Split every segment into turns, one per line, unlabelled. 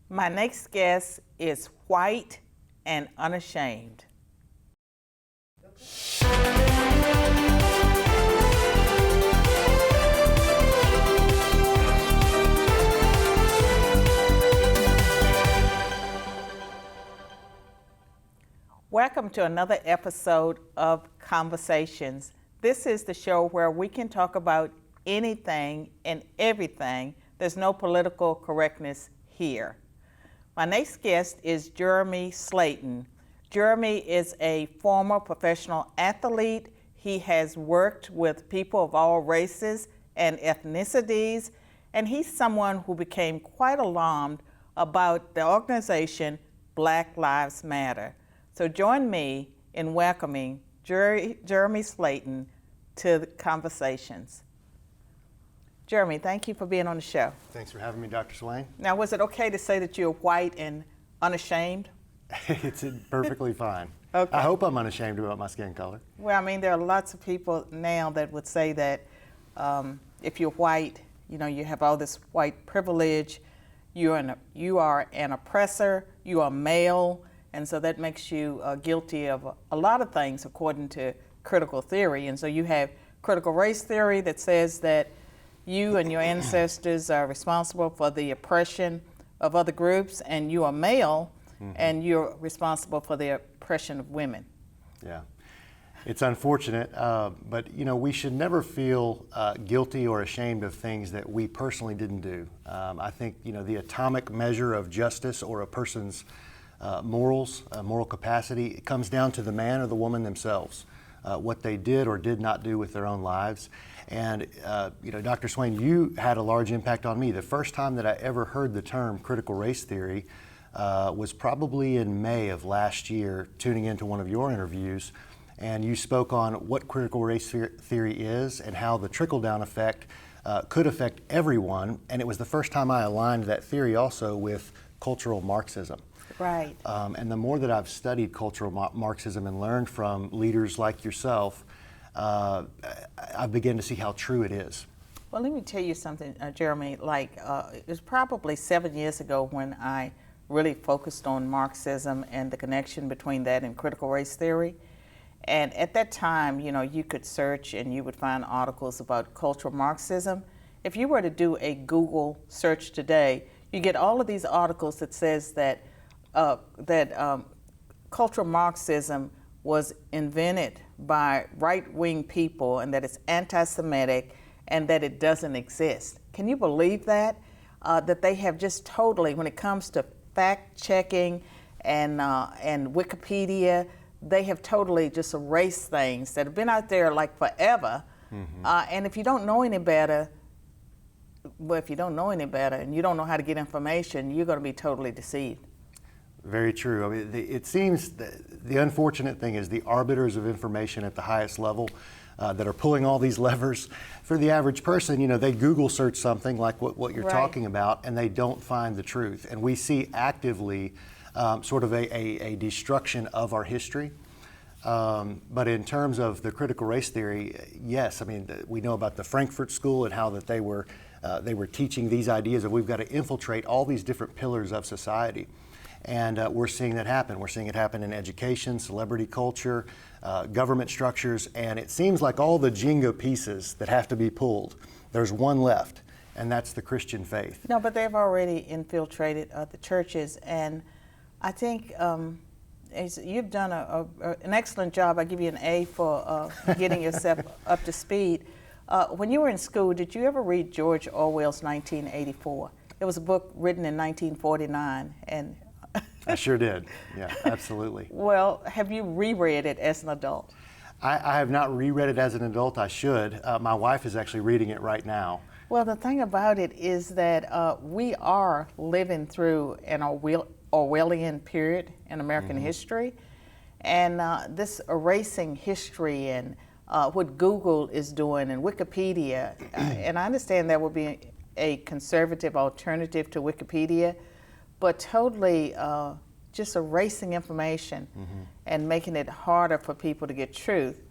My next guest is white and unashamed. Welcome to another episode of Conversations. This is the show where we can talk about anything and everything. There's no political correctness here. My next guest is Jeremy Slayden. Jeremy is a former professional athlete. He has worked with people of all races and ethnicities, and he's someone who became quite alarmed about the organization Black Lives Matter. So join me in welcoming Jeremy Slayden to the Conversations. Jeremy, thank you for being on the show.
Thanks for having me, Dr. Swain.
Now, was it okay to say that you're white and unashamed?
It's perfectly fine.
Okay.
I hope I'm unashamed about my skin color.
Well, I mean, there are lots of people now that would say that if you're white, you know, you have all this white privilege, you are an oppressor, you are male, and so that makes you guilty of a lot of things according to critical theory. And so you have critical race theory that says that you and your ancestors are responsible for the oppression of other groups, and you are male, and you're responsible for the oppression of women.
Yeah, it's unfortunate, but you know, we should never feel guilty or ashamed of things that we personally didn't do. I think, you know, the atomic measure of justice or a person's morals, moral capacity, it comes down to the man or the woman themselves, what they did or did not do with their own lives. And you know, Dr. Swain, you had a large impact on me. The first time that I ever heard the term critical race theory was probably in May of last year, tuning into one of your interviews, and you spoke on what critical race theory is and how the trickle-down effect could affect everyone. And it was the first time I aligned that theory also with cultural Marxism.
Right.
And the more that I've studied cultural Marxism and learned from leaders like yourself, I begin to see how true it is.
Well, let me tell you something, Jeremy. Like, it was probably 7 years ago when I really focused on Marxism and the connection between that and critical race theory. And at that time, you know, you could search and you would find articles about cultural Marxism. If you were to do a Google search today, you get all of these articles that says that cultural Marxism was invented by right-wing people and that it's anti-Semitic and that it doesn't exist. Can you believe that? That they have just totally, when it comes to fact-checking and Wikipedia, they have totally just erased things that have been out there like forever. And if you don't know any better, well, if you don't know any better and you don't know how to get information, you're going to be totally deceived.
Very true. I mean, it seems the unfortunate thing is the arbiters of information at the highest level that are pulling all these levers. For the average person, you know, they Google search something like what you're
Right.
talking about, and they don't find the truth. And we see actively sort of a destruction of our history. But in terms of the critical race theory, yes, I mean, we know about the Frankfurt School and how that they were teaching these ideas of we've got to infiltrate all these different pillars of society. And we're seeing that happen. We're seeing it happen in education, celebrity culture, government structures, and it seems like all the Jenga pieces that have to be pulled, there's one left, and that's the Christian faith.
No, but they've already infiltrated the churches, and I think you've done an excellent job. I give you an A for getting yourself up to speed. When you were in school, did you ever read George Orwell's 1984? It was a book written in 1949, and
I sure did. Yeah, absolutely.
Well, have you reread it as an adult?
I have not reread it as an adult. I should. My wife is actually reading it right now.
Well, the thing about it is that we are living through an Orwellian period in American history, and this erasing history and what Google is doing and Wikipedia, and I understand there will be a conservative alternative to Wikipedia, but totally just erasing information and making it harder for people to get truth.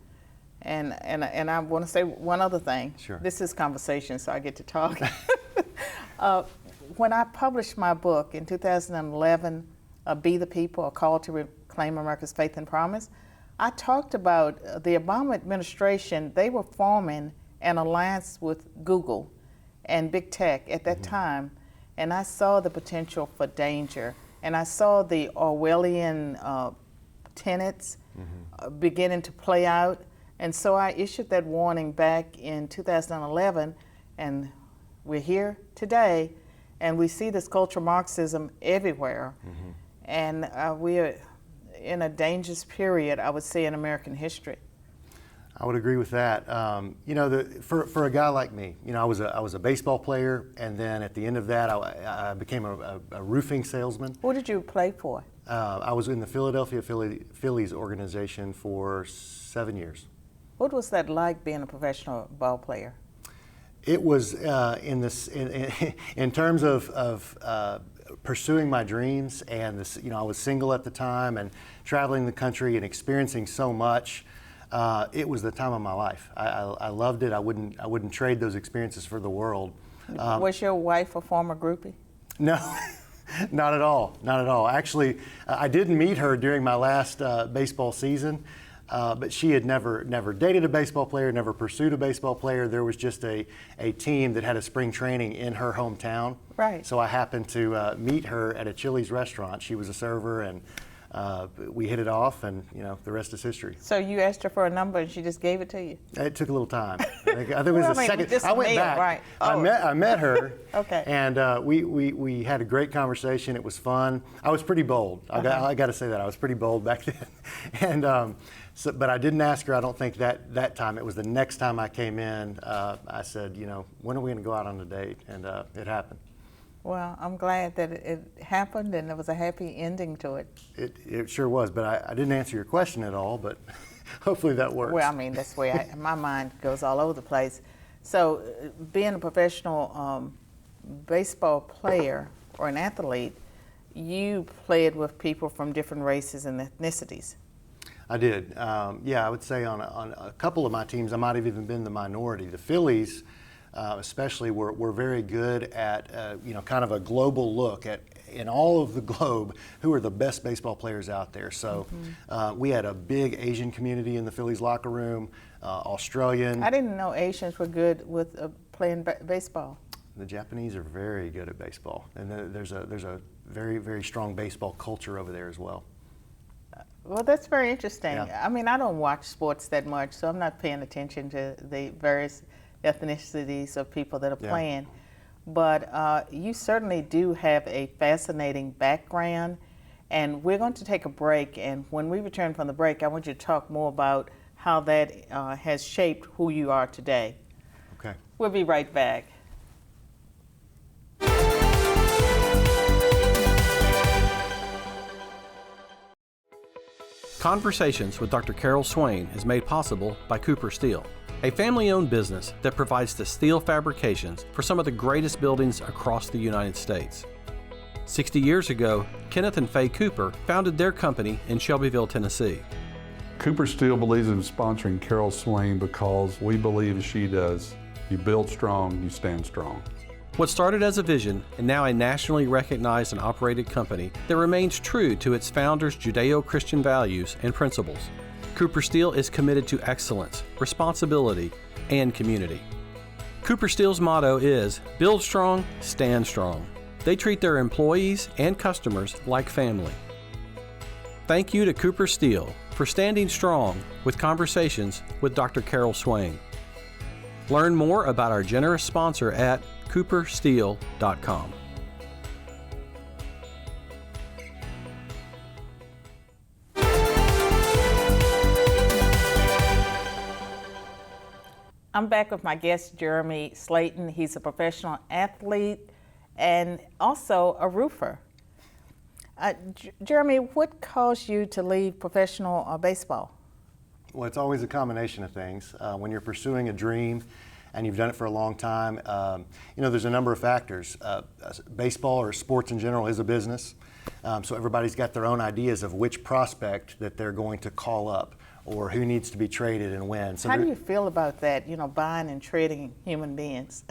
And I want to say one other thing.
Sure.
This is conversation, so I get to talk. when I published my book in 2011, Be the People, A Call to Reclaim America's Faith and Promise, I talked about the Obama administration. They were forming an alliance with Google and big tech at that time, and I saw the potential for danger, and I saw the Orwellian tenets beginning to play out, and so I issued that warning back in 2011, and we're here today, and we see this cultural Marxism everywhere, and we're in a dangerous period, I would say, in American history.
I would agree with that. You know, for a guy like me, you know, I was a baseball player, and then at the end of that, I became a roofing salesman.
Who did you play for?
I was in the Philadelphia Phillies organization for 7 years.
What was that like, being a professional ball player?
It was in terms of pursuing my dreams, and this, you know, I was single at the time and traveling the country and experiencing so much. It was the time of my life. I loved it. I wouldn't trade those experiences for the world.
Was your wife a former groupie?
No, not at all. Not at all. Actually, I did meet her during my last baseball season, but she had never dated a baseball player, never pursued a baseball player. There was just a team that had a spring training in her hometown.
Right.
So I happened to meet her at a Chili's restaurant. She was a server, and we hit it off, and you know, the rest is history.
So you asked her for a number, and she just gave it to you?
It took a little time. I think it was the second.
Just
I went
mail,
back.
right.
I met her.
Okay.
And we had a great conversation. It was fun. I was pretty bold. I got to say that I was pretty bold back then. And but I didn't ask her. I don't think that time. It was the next time I came in. I said, you know, when are we going to go out on a date? And it happened.
Well, I'm glad that it happened, and there was a happy ending to it.
It sure was, but I didn't answer your question at all, but hopefully that works.
Well, I mean, that's where my mind goes all over the place. So being a professional baseball player or an athlete, you played with people from different races and ethnicities.
I did. Yeah, I would say on a couple of my teams, I might have even been the minority. The Phillies, especially, were very good at you know, kind of a global look at, in all of the globe, who are the best baseball players out there. So we had a big Asian community in the Phillies locker room, Australian.
I didn't know Asians were good with playing baseball.
The Japanese are very good at baseball, and there's a very, very strong baseball culture over there as well.
Well, that's very interesting.
Yeah.
I mean, I don't watch sports that much, so I'm not paying attention to the various ethnicities of people that are playing. But you certainly do have a fascinating background, and we're going to take a break, and when we return from the break, I want you to talk more about how that has shaped who you are today.
Okay.
We'll be right back.
Conversations with Dr. Carol Swain is made possible by Cooper Steel, a family-owned business that provides the steel fabrications for some of the greatest buildings across the United States. 60 years ago, Kenneth and Faye Cooper founded their company in Shelbyville, Tennessee.
Cooper Steel believes in sponsoring Carol Swain because we believe, as she does, you build strong, you stand strong.
What started as a vision and now a nationally recognized and operated company that remains true to its founders' Judeo-Christian values and principles. Cooper Steel is committed to excellence, responsibility, and community. Cooper Steel's motto is, build strong, stand strong. They treat their employees and customers like family. Thank you to Cooper Steel for standing strong with Conversations with Dr. Carol Swain. Learn more about our generous sponsor at coopersteel.com.
I'm back with my guest, Jeremy Slayden. He's a professional athlete and also a roofer. Jeremy, what caused you to leave professional baseball?
Well, it's always a combination of things. When you're pursuing a dream and you've done it for a long time, you know, there's a number of factors. Baseball or sports in general is a business, so everybody's got their own ideas of which prospect that they're going to call up or who needs to be traded and when. So
how do you feel about that, you know, buying and trading human beings?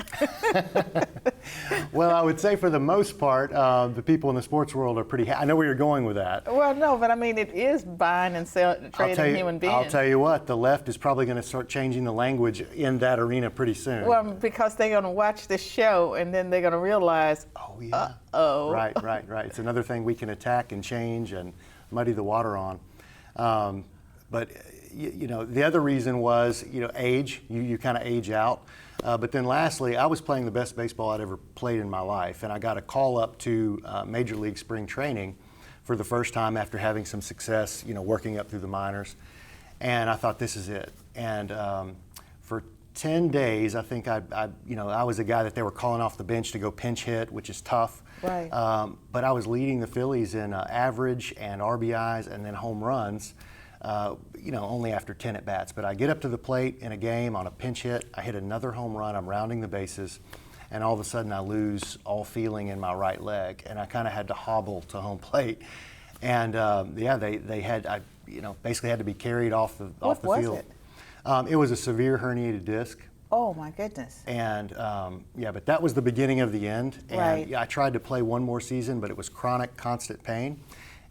Well, I would say for the most part, the people in the sports world are pretty. I know where you're going with that.
Well, no, but I mean, it is buying and trading human beings.
I'll tell you what, the left is probably going to start changing the language in that arena pretty soon.
Well, because they're going to watch this show and then they're going to realize,
oh yeah, right. It's another thing we can attack and change and muddy the water on. But you know, the other reason was, you know, age. You kind of age out. But then lastly, I was playing the best baseball I'd ever played in my life, and I got a call up to Major League spring training for the first time after having some success, you know, working up through the minors. And I thought, this is it. And for 10 days, I think I was a guy that they were calling off the bench to go pinch hit, which is tough.
Right.
But I was leading the Phillies in average and RBIs and then home runs. You know, only after 10 at bats. But I get up to the plate in a game on a pinch hit, I hit another home run, I'm rounding the bases, and all of a sudden I lose all feeling in my right leg, and I kind of had to hobble to home plate. And they had, basically had to be carried off the field.
What was it?
It was a severe herniated disc.
Oh my goodness.
And but that was the beginning of the end. And
Right.
I tried to play one more season, but it was chronic, constant pain.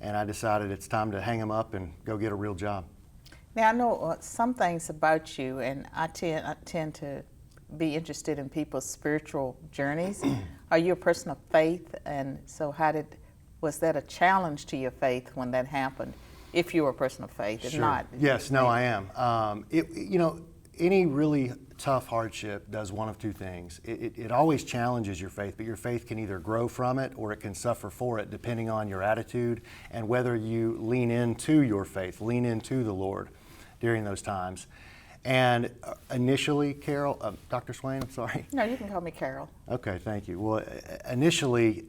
And I decided it's time to hang them up and go get a real job.
Now, I know some things about you, and I tend to be interested in people's spiritual journeys. Are you a person of faith? And so was that a challenge to your faith when that happened? If you were a person of faith, if
Sure.
not.
Yes, no, I am. Any really tough hardship does one of two things. It always challenges your faith, but your faith can either grow from it or it can suffer for it, depending on your attitude and whether you lean into your faith, lean into the Lord during those times. And initially, Carol, Dr. Swain, I'm sorry.
No, you can call me Carol.
Okay, thank you. Well, initially,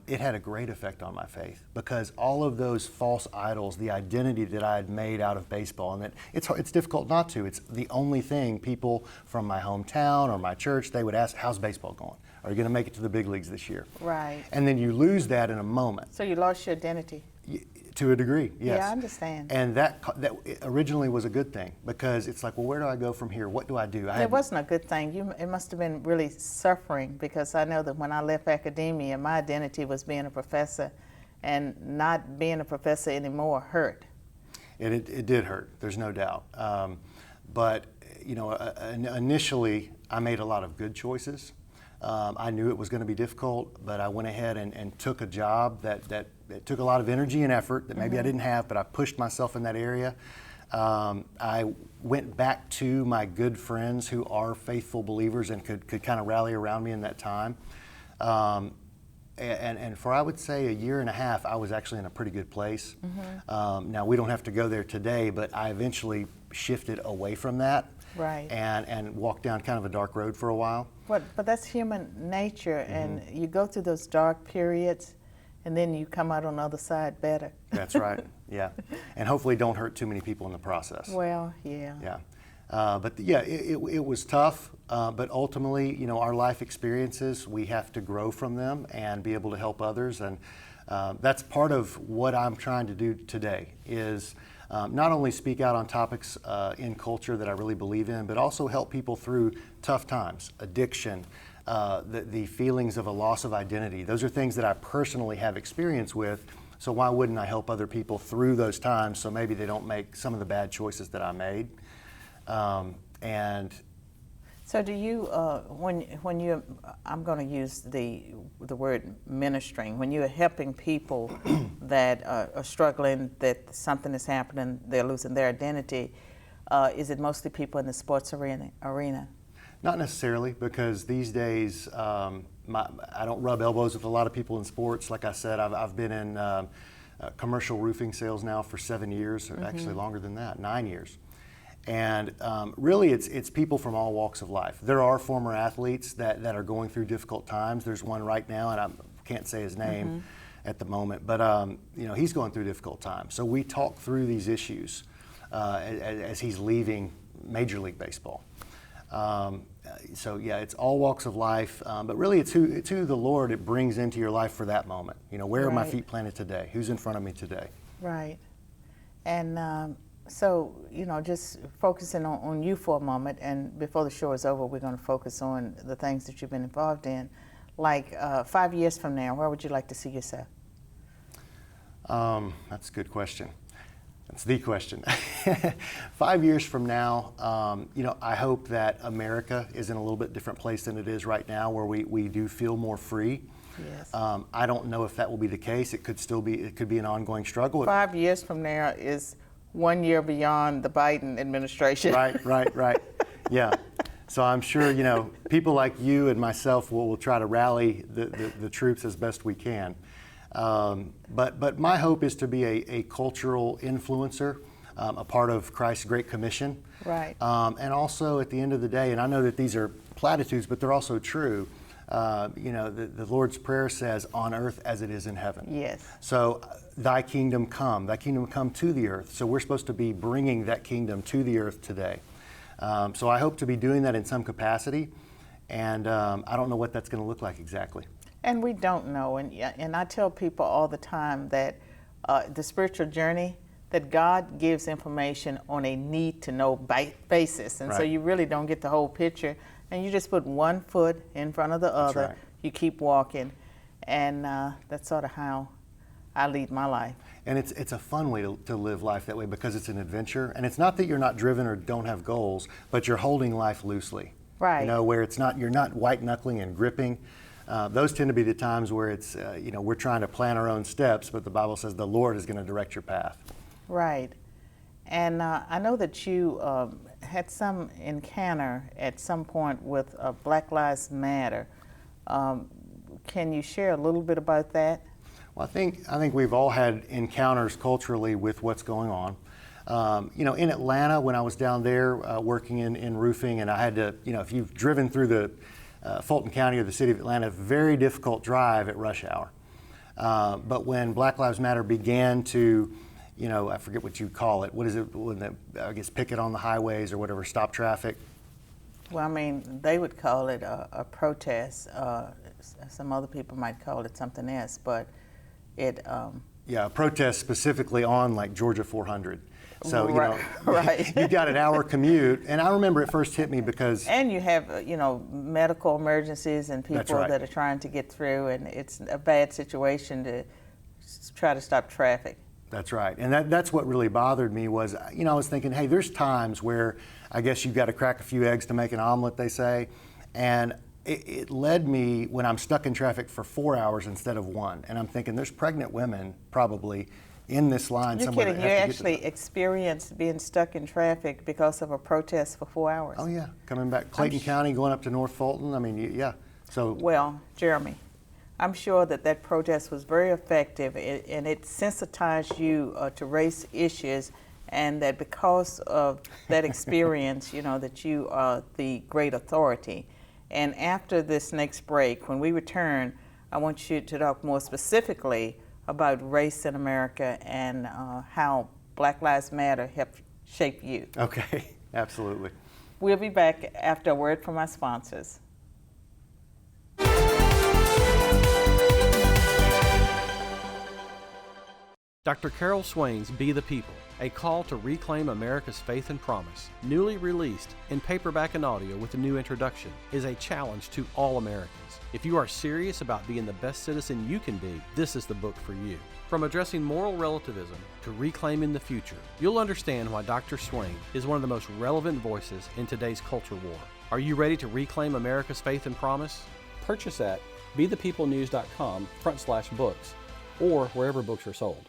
it had a great effect on my faith because all of those false idols, the identity that I had made out of baseball, and that it's difficult not to. It's the only thing people from my hometown or my church, they would ask, how's baseball going? Are you going to make it to the big leagues this year?
Right.
And then you lose that in a moment.
So you lost your identity.
To a degree, yes.
Yeah, I understand.
And that originally was a good thing because it's like, well, where do I go from here? What do I do?
It wasn't a good thing. It must have been really suffering because I know that when I left academia, my identity was being a professor, and not being a professor anymore hurt.
It did hurt. There's no doubt. But initially, I made a lot of good choices. I knew it was going to be difficult, but I went ahead and took a job that took a lot of energy and effort that maybe I didn't have, but I pushed myself in that area. I went back to my good friends who are faithful believers and could kind of rally around me in that time. And for, I would say, a year and a half, I was actually in a pretty good place. Now, we don't have to go there today, but I eventually shifted away from that.
Right.
And walked down kind of a dark road for a while.
But that's human nature, and you go through those dark periods, and then you come out on the other side better.
That's right, yeah. And hopefully don't hurt too many people in the process.
Well, yeah.
Yeah. It was tough, but ultimately, our life experiences, we have to grow from them and be able to help others. And that's part of what I'm trying to do today is not only speak out on topics in culture that I really believe in, but also help people through tough times, addiction, the feelings of a loss of identity. Those are things that I personally have experience with, so why wouldn't I help other people through those times so maybe they don't make some of the bad choices that I made?
So do you, when you, I'm going to use the word ministering, when you're helping people that are struggling, that something is happening, they're losing their identity, is it mostly people in the sports arena?
Not necessarily, because these days I don't rub elbows with a lot of people in sports. Like I said, I've been in commercial roofing sales now for 7 years, or actually longer than that, 9 years. And really, it's people from all walks of life. There are former athletes that are going through difficult times. There's one right now, and I can't say his name at the moment, but he's going through difficult times. So we talk through these issues as he's leaving Major League Baseball. It's all walks of life, but really it's who the Lord it brings into your life for that moment. Where are my feet planted today? Who's in front of me today?
Right. And so, just focusing on you for a moment, and before the show is over, we're going to focus on the things that you've been involved in. like 5 years from now, where would you like to see yourself?
That's a good question. That's the question. 5 years from now, I hope that America is in a little bit different place than it is right now, where we do feel more free.
Yes.
I don't know if that will be the case. It could be an ongoing struggle.
5 years from now is 1 year beyond the Biden administration.
Right. Yeah. So I'm sure, people like you and myself will try to rally the troops as best we can. But my hope is to be a cultural influencer, a part of Christ's Great Commission.
Right.
And also at the end of the day, and I know that these are platitudes, but they're also true. The Lord's Prayer says, on earth as it is in heaven.
Yes.
So thy kingdom come to the earth. So we're supposed to be bringing that kingdom to the earth today. So I hope to be doing that in some capacity, and I don't know what that's going to look like exactly.
And we don't know, and I tell people all the time that the spiritual journey, that God gives information on a need-to-know basis, and so
Right.
you really don't get the whole picture, and you just put one foot in front of the other.
right.
You keep walking, and that's sort of how I lead my life.
And it's a fun way to live life that way, because it's an adventure, and it's not that you're not driven or don't have goals, but you're holding life loosely.
Right.
Where you're not white knuckling and gripping. Those tend to be the times where it's we're trying to plan our own steps, but the Bible says the Lord is going to direct your path.
Right. And I know that you had some encounter at some point with Black Lives Matter. Can you share a little bit about that?
Well, I think we've all had encounters culturally with what's going on. In Atlanta, when I was down there working in roofing, and I had to, if you've driven through the Fulton County or the city of Atlanta, very difficult drive at rush hour. But when Black Lives Matter began to, I forget what you call it. What is it when picket on the highways or whatever, stop traffic?
Well, I mean, they would call it a protest. Some other people might call it something else, but it.
Yeah, a protest specifically on like Georgia 400. So,
right.
You've got an hour commute. And I remember it first hit me because.
And you have, medical emergencies and people
right.
that are trying to get through, and it's a bad situation to try to stop traffic.
That's right. And that's what really bothered me was, I was thinking, hey, there's times where I guess you've got to crack a few eggs to make an omelet, they say. And it led me when I'm stuck in traffic for 4 hours instead of 1. And I'm thinking there's pregnant women probably in this line
You're
somewhere.
kidding. You actually experienced being stuck in traffic because of a protest for 4 hours.
Oh, yeah. Coming back Clayton County, going up to North Fulton. I mean, yeah. So.
Well, Jeremy, I'm sure that protest was very effective, and it sensitized you to race issues, and that because of that experience, that you are the great authority. And after this next break, when we return, I want you to talk more specifically about race in America and how Black Lives Matter helped shape you.
Okay, absolutely.
We'll be back after a word from our sponsors.
Dr. Carol Swain's Be the People, a call to reclaim America's faith and promise, newly released in paperback and audio with a new introduction, is a challenge to all Americans. If you are serious about being the best citizen you can be, this is the book for you. From addressing moral relativism to reclaiming the future, you'll understand why Dr. Swain is one of the most relevant voices in today's culture war. Are you ready to reclaim America's faith and promise? Purchase at bethepeoplenews.com/books or wherever books are sold.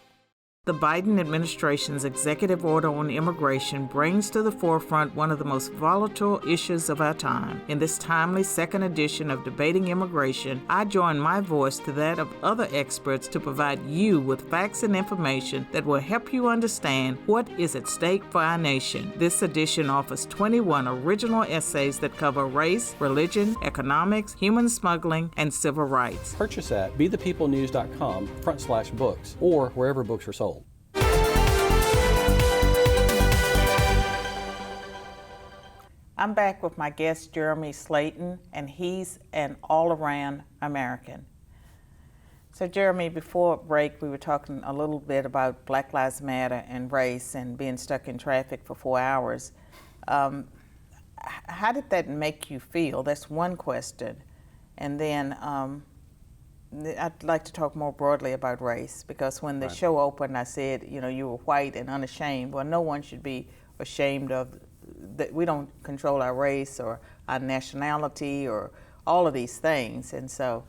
The Biden administration's executive order on immigration brings to the forefront one of the most volatile issues of our time. In this timely second edition of Debating Immigration, I join my voice to that of other experts to provide you with facts and information that will help you understand what is at stake for our nation. This edition offers 21 original essays that cover race, religion, economics, human smuggling, and civil rights.
Purchase at bethepeoplenews.com/books or wherever books are sold.
I'm back with my guest, Jeremy Slayden, and he's an all-around American. So, Jeremy, before break, we were talking a little bit about Black Lives Matter and race and being stuck in traffic for 4 hours. How did that make you feel? That's one question. And then I'd like to talk more broadly about race, because when the
Right.
show opened, I said, you were white and unashamed. Well, no one should be ashamed of that. We don't control our race or our nationality or all of these things. And so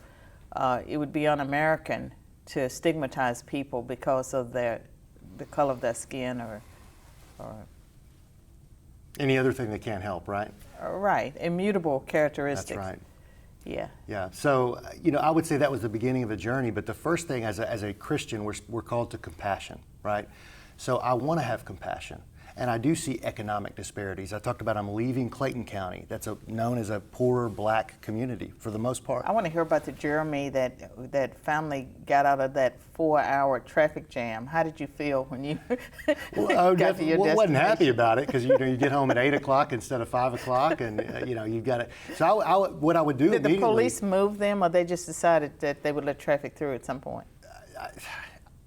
it would be un-American to stigmatize people because of the color of their skin or
Any other thing that can't help, right?
right, immutable characteristics.
That's right.
Yeah.
Yeah. So, I would say that was the beginning of a journey. But the first thing, as a Christian, we're called to compassion, right? So I want to have compassion. And I do see economic disparities. I talked about I'm leaving Clayton County. That's known as a poorer black community for the most part.
I want to hear about the Jeremy that finally got out of that 4-hour traffic jam. How did you feel when you got to your destination?
Wasn't happy about it, because you get home at 8 o'clock instead of 5 o'clock, and you've got to. So what I would do
Did the
immediately.
police move them, or they just decided that they would let traffic through at some point?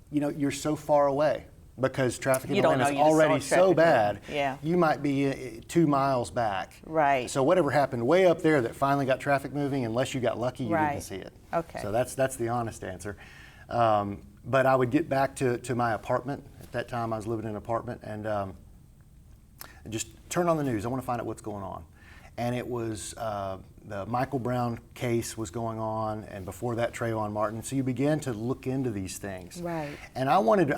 You're so far away. Because traffic in
You don't
Atlanta is
know, you just saw
already so
traffic
bad,
moving. Yeah.
you might be 2 miles back.
Right.
So whatever happened way up there that finally got traffic moving, unless you got lucky, you
Right.
didn't see it.
Okay.
So that's the honest answer. But I would get back to my apartment. At that time, I was living in an apartment, and just turn on the news. I want to find out what's going on. And it was the Michael Brown case was going on, and before that, Trayvon Martin. So you began to look into these things.
Right.
And I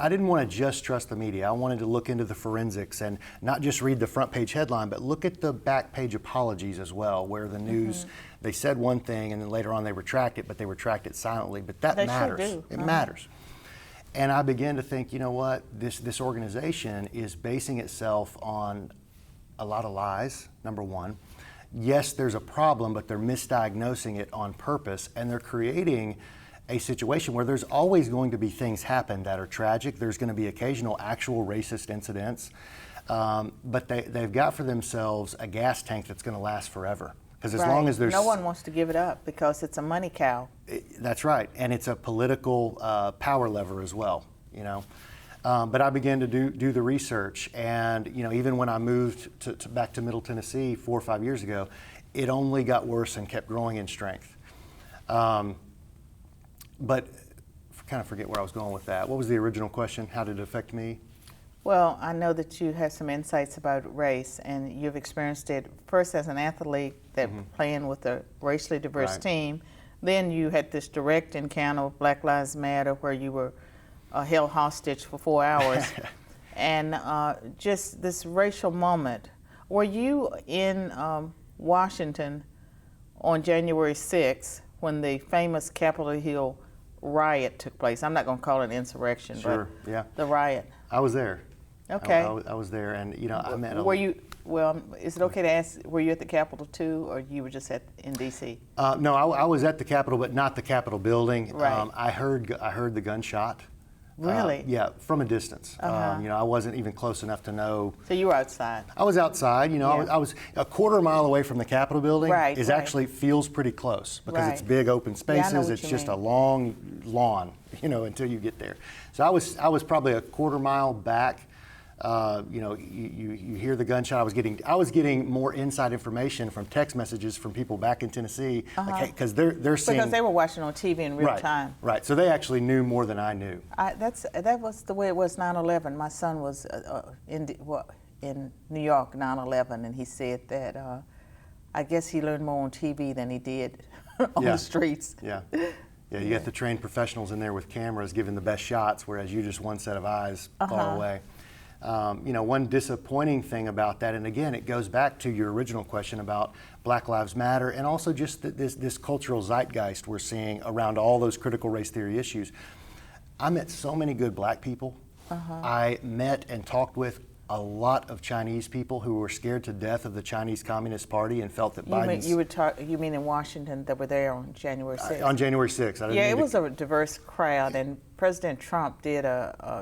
didn't want to just trust the media. I wanted to look into the forensics and not just read the front page headline, but look at the back page apologies as well, where the news, they said one thing and then later on they retract it, but they retract it silently. But that
They sure
matters.
do.
It matters. And I began to think, you know what, this organization is basing itself on a lot of lies, number one. Yes, there's a problem, but they're misdiagnosing it on purpose, and they're creating a situation where there's always going to be things happen that are tragic. There's going to be occasional actual racist incidents, but they've got for themselves a gas tank that's going to last forever. Because as long as there's
no one wants to give it up because it's a money cow.
That's right, and it's a political power lever as well. But I began to do the research, and even when I moved back to Middle Tennessee 4 or 5 years ago, it only got worse and kept growing in strength. But kind of forget where I was going with that. What was the original question? How did it affect me?
Well, I know that you have some insights about race, and you've experienced it first as an athlete that playing with a racially diverse
Right.
team. Then you had this direct encounter with Black Lives Matter where you were held hostage for 4 hours. And just this racial moment. Were you in Washington on January 6th when the famous Capitol Hill riot took place? I'm not going to call it an insurrection,
Sure,
but
yeah.
the riot.
I was there.
Okay.
I was there, and I met.
Were you? Well, is it okay to ask? Were you at the Capitol too, or you were just in D.C.?
No, I was at the Capitol, but not the Capitol building.
Right.
I heard the gunshot.
Really?
Yeah, from a distance. I wasn't even close enough to know.
So you were outside.
I was outside.
Yeah.
I was a quarter mile away from the Capitol building.
Right,
Is
right.
actually feels pretty close because it's
Right.
big open
Yeah, I
spaces.
know what
It's
you
just
mean.
a long lawn, until you get there. So I was probably a quarter mile back. You hear the gunshot. I was getting more inside information from text messages from people back in Tennessee, because they're seeing.
Because they were watching on TV in real
right,
time.
Right. So they actually knew more than I knew.
That was the way it was 9/11. My son was in New York 9/11, and he said that I guess he learned more on TV than he did on
Yeah.
the streets.
Yeah. Yeah, you got the trained professionals in there with cameras giving the best shots, whereas you just one set of eyes far away. One disappointing thing about that, and again, it goes back to your original question about Black Lives Matter, and also just this cultural zeitgeist we're seeing around all those critical race theory issues. I met so many good black people. I met and talked with a lot of Chinese people who were scared to death of the Chinese Communist Party and felt that Biden's...
You mean in Washington that were there on January 6th?
on January 6th. I didn't
Yeah,
mean
it
to-
was a diverse crowd, and President Trump did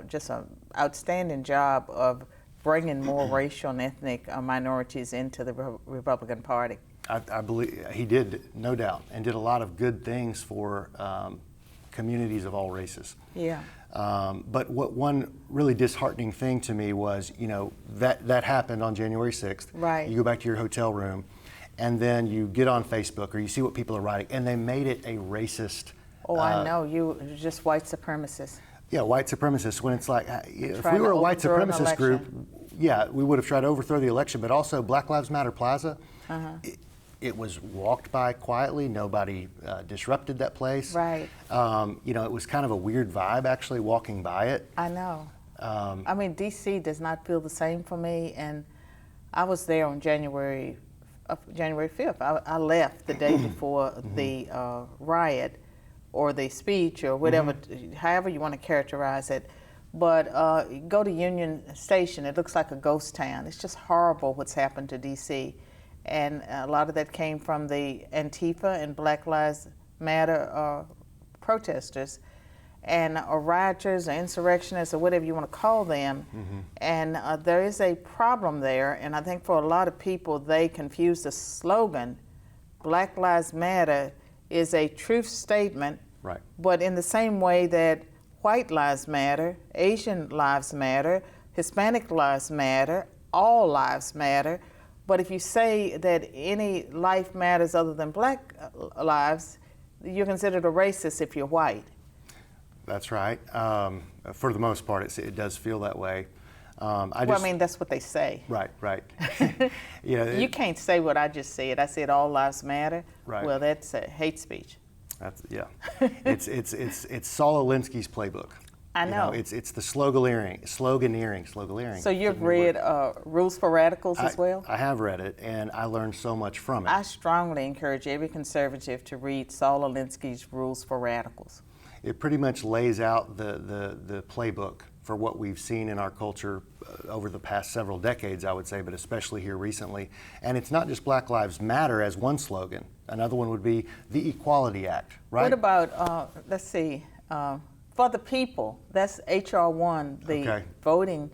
just an outstanding job of bringing more racial and ethnic minorities into the Republican Party.
I believe he did, no doubt, and did a lot of good things for communities of all races.
Yeah.
But one really disheartening thing to me was, that happened on January 6th.
Right.
You go back to your hotel room, and then you get on Facebook or you see what people are writing, and they made it a racist.
Oh, I know, you're just white supremacists.
Yeah, white supremacists, when it's like, if
Trying
we were
to
a white
overthrow an
supremacist group,
election.
yeah, we would have tried to overthrow the election, but also Black Lives Matter Plaza, it was walked by quietly. Nobody disrupted that place.
Right.
You know, it was kind of a weird vibe actually walking by it.
I know. I mean, D.C. does not feel the same for me, and I was there on January 5th. I left the day before the riot or the speech or whatever, however you want to characterize it. But go to Union Station, it looks like a ghost town. It's just horrible what's happened to D.C. And a lot of that came from the Antifa and Black Lives Matter protesters and rioters or insurrectionists or whatever you want to call them. And there is a problem there, and I think for a lot of people they confuse the slogan, Black Lives Matter is a truth statement,
Right.
but in the same way that white lives matter, Asian lives matter, Hispanic lives matter, all lives matter. But if you say that any life matters other than black lives, you're considered a racist if you're white.
That's right. For the most part, it does feel that way.
I mean, that's what they say.
Right, right. You know,
You can't say what I just said. I said all lives matter.
Right.
Well, that's hate speech.
That's, yeah. It's Saul Alinsky's playbook.
I know.
It's the sloganeering.
So you've read Rules for Radicals as well?
I have read it, and I learned so much from it.
I strongly encourage every conservative to read Saul Alinsky's Rules for Radicals.
It pretty much lays out the playbook for what we've seen in our culture over the past several decades, I would say, but especially here recently. And it's not just Black Lives Matter as one slogan. Another one would be the Equality Act, right?
What about, let's see, for the people? That's H.R. 1, the Voting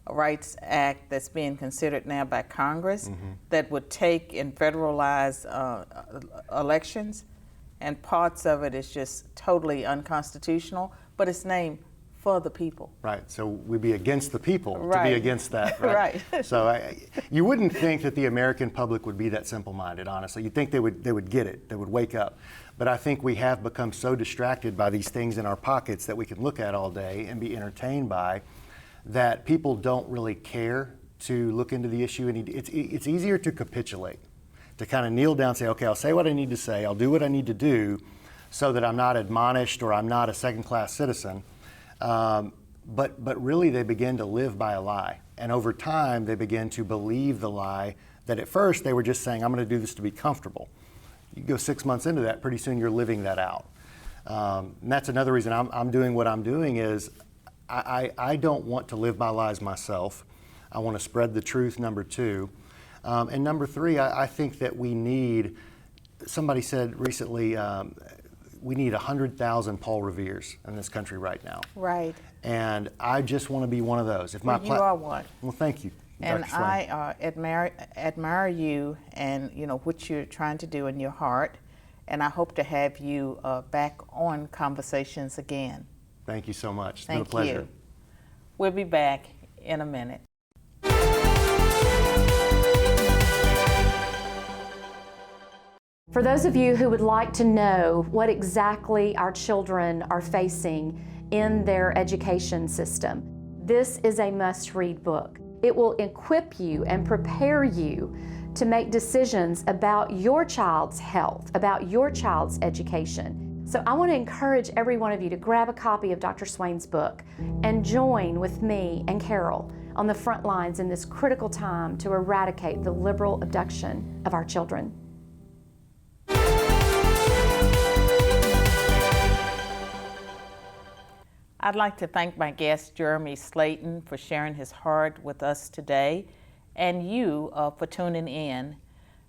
Rights Act that's being considered now by Congress that would take and federalize elections, and parts of it is just totally unconstitutional, but it's named for the people.
Right, so we'd be against the people to
Right.
be against that, right?
Right.
So you wouldn't think that the American public would be that simple-minded, honestly. You'd think they would get it, they would wake up. But I think we have become so distracted by these things in our pockets that we can look at all day and be entertained by, that people don't really care to look into the issue. And it's easier to capitulate, to kind of kneel down and say, okay, I'll say what I need to say, I'll do what I need to do so that I'm not admonished or I'm not a second-class citizen. But really they begin to live by a lie. And over time, they begin to believe the lie that at first they were just saying, I'm going to do this to be comfortable. You go 6 months into that, pretty soon you're living that out. And that's another reason I'm doing what I'm doing is I don't want to live my lies myself. I want to spread the truth, number two. And number three, I think that we need, somebody said recently, we need 100,000 Paul Reveres in this country right now.
Right.
And I just want to be one of those. If
You are one.
Well, thank you,
And
Dr. Swain.
I admire you and what you're trying to do in your heart, and I hope to have you back on Conversations again.
Thank you so much. It's
Thank
been a pleasure.
you. We'll be back in a minute.
For those of you who would like to know what exactly our children are facing in their education system, this is a must-read book. It will equip you and prepare you to make decisions about your child's health, about your child's education. So I want to encourage every one of you to grab a copy of Dr. Swain's book and join with me and Carol on the front lines in this critical time to eradicate the liberal abduction of our children.
I'd like to thank my guest, Jeremy Slayden, for sharing his heart with us today, and you for tuning in.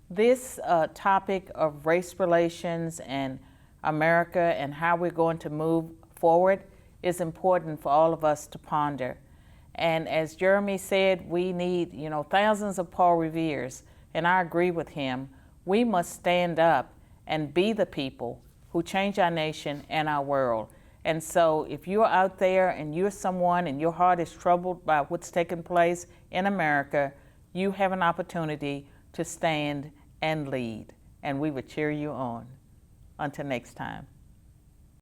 This topic of race relations and America and how we're going to move forward is important for all of us to ponder. And as Jeremy said, we need, thousands of Paul Reveres, and I agree with him. We must stand up and be the people who change our nation and our world. And so if you're out there and you're someone and your heart is troubled by what's taking place in America, you have an opportunity to stand and lead, and we would cheer you on. Until next time.